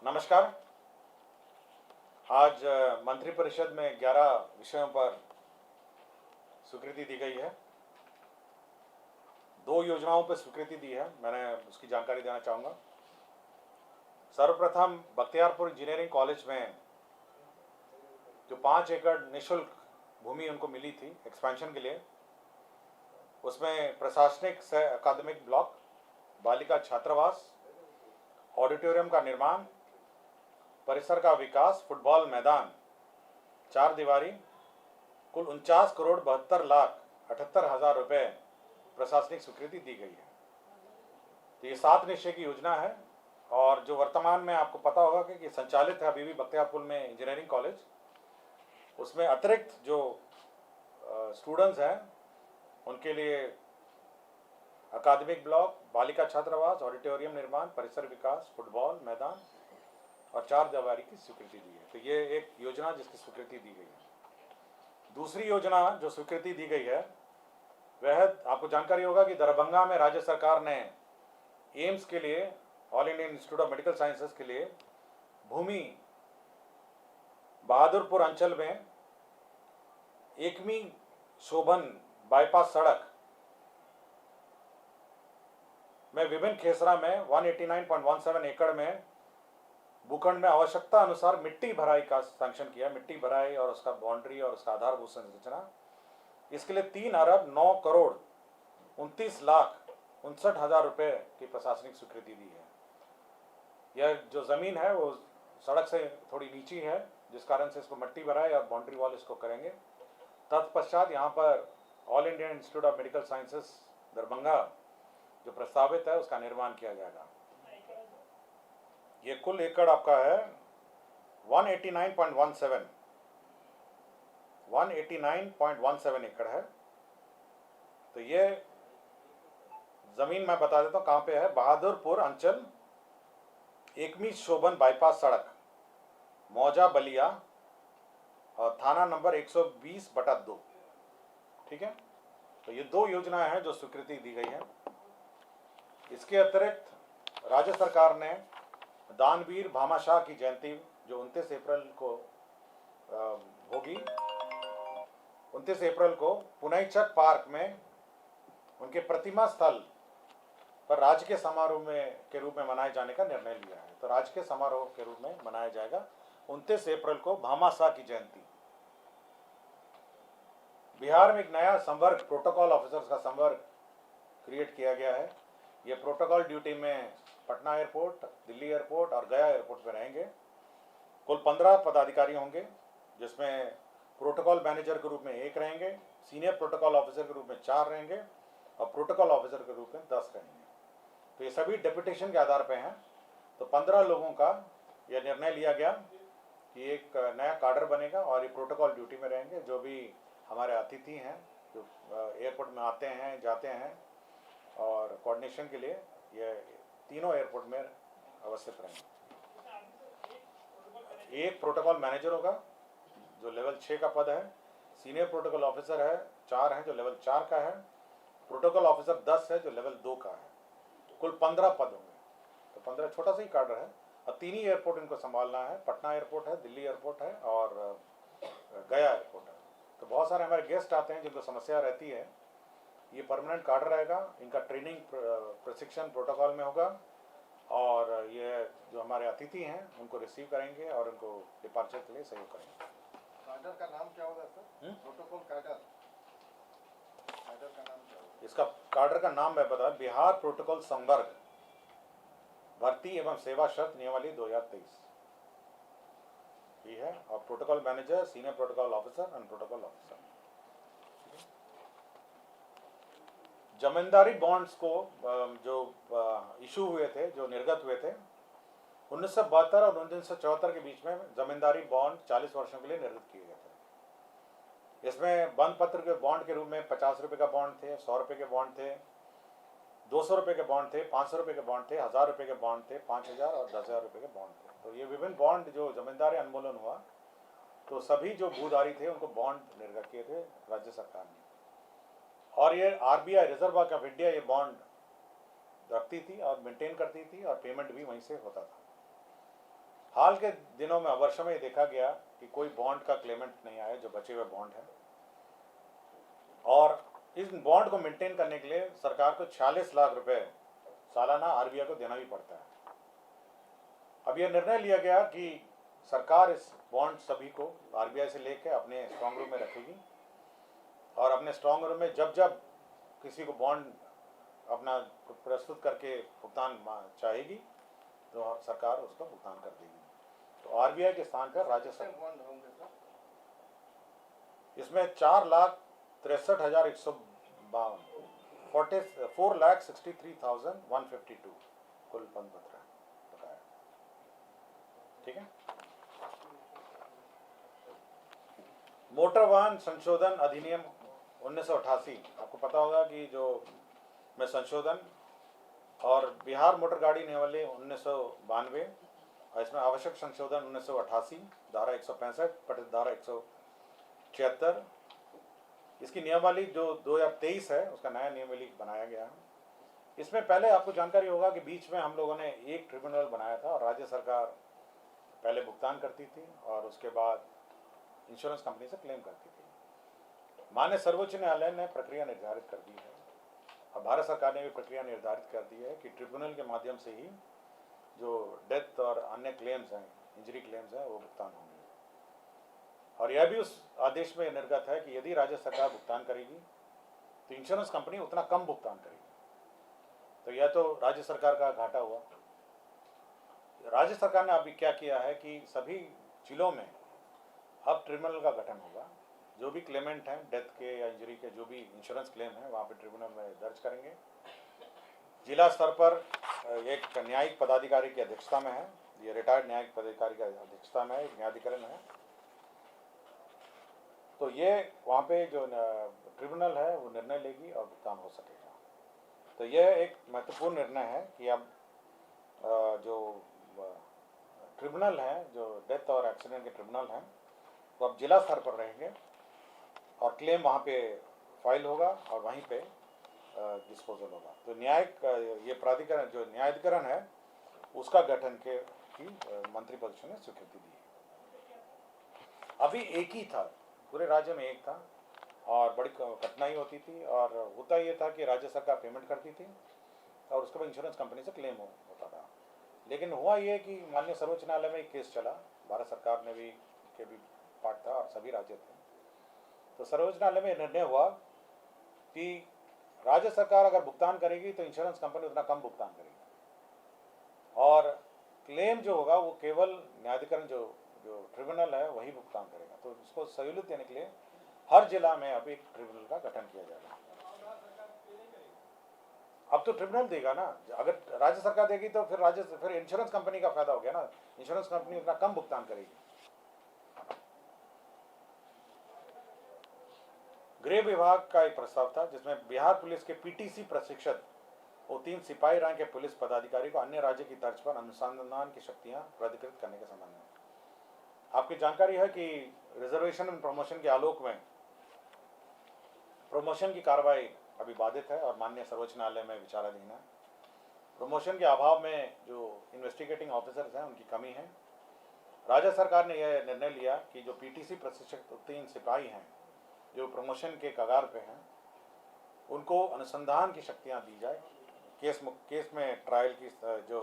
नमस्कार। आज मंत्रिपरिषद में 11 विषयों पर स्वीकृति दी गई है। 2 योजनाओं पर स्वीकृति दी है, मैंने उसकी जानकारी देना चाहूँगा। सर्वप्रथम बख्तियारपुर इंजीनियरिंग कॉलेज में जो 5 एकड़ निःशुल्क भूमि उनको मिली थी एक्सपेंशन के लिए, उसमें प्रशासनिक सह अकादमिक ब्लॉक, बालिका छात्रावास, ऑडिटोरियम का निर्माण, परिसर का विकास, फुटबॉल मैदान, 4 दीवारी, कुल 49,72,78,000 रुपये प्रशासनिक स्वीकृति दी गई है। तो ये 7 निश्चय की योजना है और जो वर्तमान में आपको पता होगा कि संचालित है अभी भी बख्तियारपुर में इंजीनियरिंग कॉलेज, उसमें अतिरिक्त जो स्टूडेंट्स हैं उनके लिए अकादमिक ब्लॉक, बालिका छात्रावास, ऑडिटोरियम निर्माण, परिसर विकास, फुटबॉल मैदान और 4 दीवारी की स्वीकृति दी है। तो ये एक योजना जिसकी स्वीकृति दी गई है। दूसरी योजना जो स्वीकृति दी गई है वह आपको जानकारी होगा कि दरभंगा में राज्य सरकार ने एम्स के लिए, all Indian institute of medical sciences के लिए भूमि बहादुरपुर अंचल में एकमी शोभन बाईपास सड़क में विभिन्न खेसरा में 189.17 एकड़ में भूखंड में आवश्यकता अनुसार मिट्टी भराई का सैंक्शन किया। मिट्टी भराई और उसका बाउंड्री और उसका आधारभूत संरचना, इसके लिए 3,09,29,59,000 रुपये की प्रशासनिक स्वीकृति दी है। यह जो ज़मीन है वो सड़क से थोड़ी नीची है, जिस कारण से इसको मिट्टी भराई और बाउंड्री वॉल इसको करेंगे। तत्पश्चात यहाँ पर all Indian institute of medical sciences Darbhanga जो प्रस्तावित है उसका निर्माण किया जाएगा। ये कुल एकड़ आपका है 189.17 एकड़ है। तो ये जमीन मैं बता देता हूँ कहाँ पे है। बहादुरपुर अंचल, एकमी शोभन बाईपास सड़क, मौजा बलिया और थाना नंबर 120/2। ठीक है, तो ये 2 योजनाएं हैं जो स्वीकृति दी गई है। इसके अतिरिक्त राज्य सरकार ने दानवीर भामाशाह की जयंती जो 29 अप्रैल को होगी, 29 अप्रैल को पुनईचक पार्क में उनके प्रतिमा स्थल पर राजकीय समारोह के रूप में मनाए जाने का निर्णय लिया है। तो राजकीय समारोह के रूप में मनाया जाएगा 29 अप्रैल को भामाशाह की जयंती। बिहार में एक नया संवर्ग, प्रोटोकॉल ऑफिसर्स का संवर्ग क्रिएट किया गया है। ये प्रोटोकॉल ड्यूटी में पटना एयरपोर्ट, दिल्ली एयरपोर्ट और गया एयरपोर्ट पर रहेंगे। कुल 15 पदाधिकारी होंगे, जिसमें प्रोटोकॉल मैनेजर के रूप में 1 रहेंगे, सीनियर प्रोटोकॉल ऑफिसर के रूप में 4 रहेंगे और प्रोटोकॉल ऑफिसर के रूप में 10 रहेंगे। तो ये सभी डेपुटेशन के आधार पर हैं। तो 15 लोगों का यह निर्णय लिया गया कि एक नया काडर बनेगा और ये प्रोटोकॉल ड्यूटी में रहेंगे। जो भी हमारे अतिथि हैं जो एयरपोर्ट में आते हैं जाते हैं और कोऑर्डिनेशन के लिए ये तीनों एयरपोर्ट में अवस्थित रहेंगे। एक प्रोटोकॉल मैनेजर होगा जो लेवल 6 का पद है, सीनियर प्रोटोकॉल ऑफिसर है 4 हैं जो लेवल 4 का है, प्रोटोकॉल ऑफिसर 10 है जो लेवल 2 का है। कुल 15 पद होंगे। तो 15 छोटा सा ही काडर है और 3 ही एयरपोर्ट इनको संभालना है। पटना एयरपोर्ट है, दिल्ली एयरपोर्ट है और गया एयरपोर्ट है। तो बहुत सारे हमारे गेस्ट आते हैं जिनको समस्या रहती है। ये परमानेंट काडर रहेगा। इनका ट्रेनिंग प्रशिक्षण प्रोटोकॉल में होगा और ये जो हमारे अतिथि हैं उनको रिसीव करेंगे और उनको डिपार्चर के लिए सहयोग करेंगे। काडर का नाम क्या होगा सर? प्रोटोकॉल काडर का नाम क्या होगा? इसका काडर का नाम मैं बता, बिहार प्रोटोकॉल संवर्ग भर्ती एवं सेवा शर्त नियमावली 2023 ये है। और protocol manager, senior protocol officer and protocol officer. Zamindari bonds को जो इशू हुए थे, जो निर्गत हुए थे 1972 और 1974 के बीच में, जमींदारी बॉन्ड 40 वर्षों के लिए निर्गत किए गए थे। इसमें बंद पत्र के बॉन्ड के रूप में 50 रुपये का बॉन्ड थे, 100 रुपये के बॉन्ड थे, 200 रुपये के बॉन्ड थे, 500 रुपये के बॉन्ड थे, 1000 रुपये के बॉन्ड थे, 5000 और 10,000 रुपये के बॉन्ड थे। तो ये विभिन्न बॉन्ड जो जमींदारी उन्मूलन हुआ तो सभी जो भूधारी थे उनको बॉन्ड निर्गत किए थे राज्य सरकार ने। और ये RBI, reserve bank of India, ये बॉन्ड रखती थी और मेंटेन करती थी और पेमेंट भी वहीं से होता था। हाल के दिनों में वर्षों में ये देखा गया कि कोई बॉन्ड का क्लेमेंट नहीं आया, जो बचे हुए बॉन्ड हैं, और इस बॉन्ड को मेंटेन करने के लिए सरकार को 46 लाख रुपए सालाना आरबीआई को देना भी पड़ता है। अब यह निर्णय लिया गया कि सरकार इस बॉन्ड सभी को आरबीआई से लेकर अपने स्ट्रांग रूम में रखेगी, और अपने स्ट्रांग रूम में जब जब किसी को बॉन्ड अपना प्रस्तुत करके भुगतान चाहेगी तो सरकार उसका भुगतान कर देगी। तो आरबीआई के स्थान पर राज्य सरकार बॉन्ड होंगे सर? इसमें 4,63,152 4,63,152 कुल बंद बता बताया। ठीक है। मोटर वाहन संशोधन अधिनियम 1988, आपको पता होगा कि जो में संशोधन और बिहार मोटर गाड़ी नियमावली 1992 और इसमें आवश्यक संशोधन 1988 धारा 165 पठित धारा 176, इसकी नियमावली जो 2023 है उसका नया नियमावली बनाया गया है। इसमें पहले आपको जानकारी होगा कि बीच में हम लोगों ने एक ट्रिब्यूनल बनाया था और राज्य सरकार पहले भुगतान करती थी और उसके बाद इंश्योरेंस कंपनी से क्लेम करती थी। माननीय सर्वोच्च न्यायालय ने प्रक्रिया निर्धारित कर दी है और भारत सरकार ने भी प्रक्रिया निर्धारित कर दी है कि ट्रिब्यूनल के माध्यम से ही जो डेथ और अन्य क्लेम्स हैं, इंजरी क्लेम्स हैं, वो भुगतान होंगे। और यह भी उस आदेश में निर्गत है कि यदि राज्य सरकार भुगतान करेगी तो इंश्योरेंस कंपनी उतना कम भुगतान करेगी। तो यह तो राज्य सरकार का घाटा हुआ। राज्य सरकार ने अभी क्या किया है कि सभी जिलों में अब ट्रिब्यूनल का गठन होगा। जो भी क्लेमेंट हैं डेथ के या इंजरी के, जो भी इंश्योरेंस क्लेम है वहाँ पे ट्रिब्यूनल में दर्ज करेंगे। जिला स्तर पर एक न्यायिक पदाधिकारी की अध्यक्षता में है, ये रिटायर्ड न्यायिक पदाधिकारी की अध्यक्षता में एक न्यायाधिकरण है। तो ये वहाँ पे जो ट्रिब्यूनल है वो निर्णय लेगी और भुगतान हो सकेगा। तो यह एक महत्वपूर्ण निर्णय है कि अब जो ट्रिब्यूनल हैं, जो डेथ और एक्सीडेंट के ट्रिब्यूनल हैं, वो अब जिला स्तर पर रहेंगे और क्लेम वहाँ पे फाइल होगा और वहीं पे डिस्पोजल होगा। तो न्यायिक ये प्राधिकरण जो न्यायाधिकरण है उसका गठन की मंत्रिपरिषद ने स्वीकृति दी है। अभी एक ही था, पूरे राज्य में एक था और बड़ी कठिनाई होती थी और होता ये था कि राज्य सरकार पेमेंट करती थी और उसके बाद इंश्योरेंस कंपनी से क्लेम होता था। लेकिन हुआ ये कि माननीय सर्वोच्च न्यायालय में एक केस चला, भारत सरकार ने भी के भी पार्ट था और सभी राज्य थे। तो सर्वोच्च न्यायालय में निर्णय हुआ कि राज्य सरकार अगर भुगतान करेगी तो इंश्योरेंस कंपनी उतना कम भुगतान करेगी और क्लेम जो होगा वो केवल न्यायाधिकरण जो ट्रिब्यूनल है वही भुगतान करेगा। तो इसको सहूलियत देने के लिए हर जिला में अब एक ट्रिब्यूनल का गठन किया जाएगा। अब तो ट्रिब्यूनल देगा ना, अगर राज्य सरकार देगी तो फिर इंश्योरेंस कंपनी का फायदा हो गया ना, इंश्योरेंस कंपनी उतना कम भुगतान करेगी। गृह विभाग का एक प्रस्ताव था जिसमें बिहार पुलिस के पीटीसी प्रशिक्षित और 3 सिपाही रैंक के पुलिस पदाधिकारी को अन्य राज्य की तर्ज पर अनुसंधान की शक्तियां प्राधिकृत करने के संबंध में आपकी जानकारी है कि रिजर्वेशन एंड प्रमोशन के आलोक में प्रमोशन की कार्रवाई अभी बाधित है और माननीय सर्वोच्च न्यायालय में विचाराधीन है। प्रमोशन के अभाव में जो इन्वेस्टिगेटिंग ऑफिसर्स हैं उनकी कमी है। राज्य सरकार ने यह निर्णय लिया कि जो पीटीसी प्रशिक्षित 3 सिपाही हैं जो प्रमोशन के कगार पे हैं उनको अनुसंधान की शक्तियां दी जाए, केस में ट्रायल की जो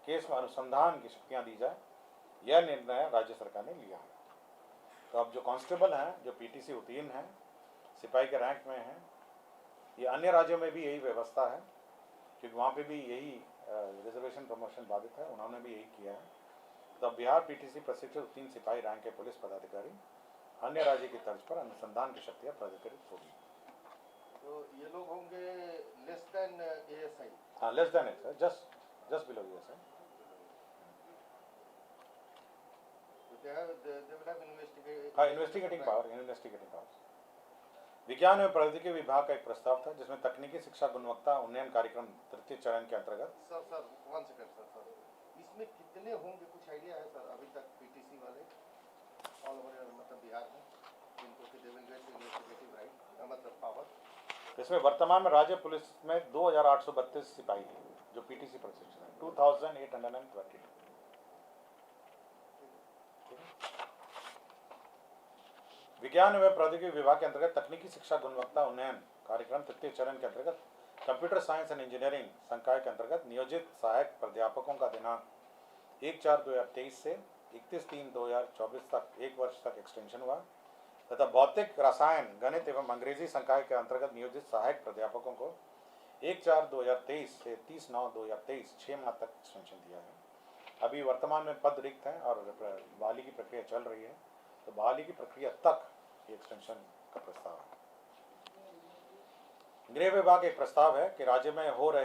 केस में अनुसंधान की शक्तियां दी जाए, यह निर्णय राज्य सरकार ने लिया है। तो अब जो कांस्टेबल हैं जो पीटीसी उत्तीर्ण हैं, सिपाही के रैंक में हैं, ये अन्य राज्यों में भी यही व्यवस्था है क्योंकि वहाँ पे भी यही रिजर्वेशन प्रमोशन बाधित है, उन्होंने भी यही किया है। तो अब बिहार पीटीसी प्रशिक्षित 3 सिपाही रैंक के पुलिस पदाधिकारी अन्य राज्य की तर्ज पर अनुसंधान की शक्तियाँ प्राधिकृत होगी। तो ये लोग होंगे लेस देन एएसआई? हाँ, less than ASI, just below ASI. हाँ, इन्वेस्टिगेटिंग पावर। विज्ञान एवं प्रौद्योगिकी विभाग का एक प्रस्ताव था जिसमें तकनीकी शिक्षा गुणवत्ता उन्नयन कार्यक्रम 3य चरण के अंतर्गत सर 1 सेकंड सर, इसमें कितने होंगे, कुछ आइडिया है सर अभी तक पीटीसी वाले ऑल ओवर मतलब बिहार में जिनको कि they will get investigative right मतलब पावर? इसमें वर्तमान में राज्य पुलिस में 2832 सिपाही हैं जो पीटीसी प्रशिक्षित हैं, 2822। विज्ञान एवं प्रौद्योगिकी विभाग के अंतर्गत तकनीकी शिक्षा गुणवत्ता उन्नयन कार्यक्रम तृतीय चरण के अंतर्गत कंप्यूटर साइंस एंड इंजीनियरिंग संकाय के अंतर्गत नियोजित सहायक प्राध्यापकों का दिनांक 1/4/2023 से 31/3/2024 तक 1 वर्ष तक एक्सटेंशन हुआ तथा भौतिक रसायन गणित एवं अंग्रेजी संकाय के अंतर्गत नियोजित सहायक प्राध्यापकों को 1/4/2023 से 30/9/2023 6 माह तक एक्सटेंशन दिया है। अभी वर्तमान में पद रिक्त हैं और बहाली की प्रक्रिया चल रही है, तो बहाली की प्रक्रिया तक ये एक्सटेंशन का प्रस्ताव है। गृह विभाग एक प्रस्ताव है कि राज्य में हो रहे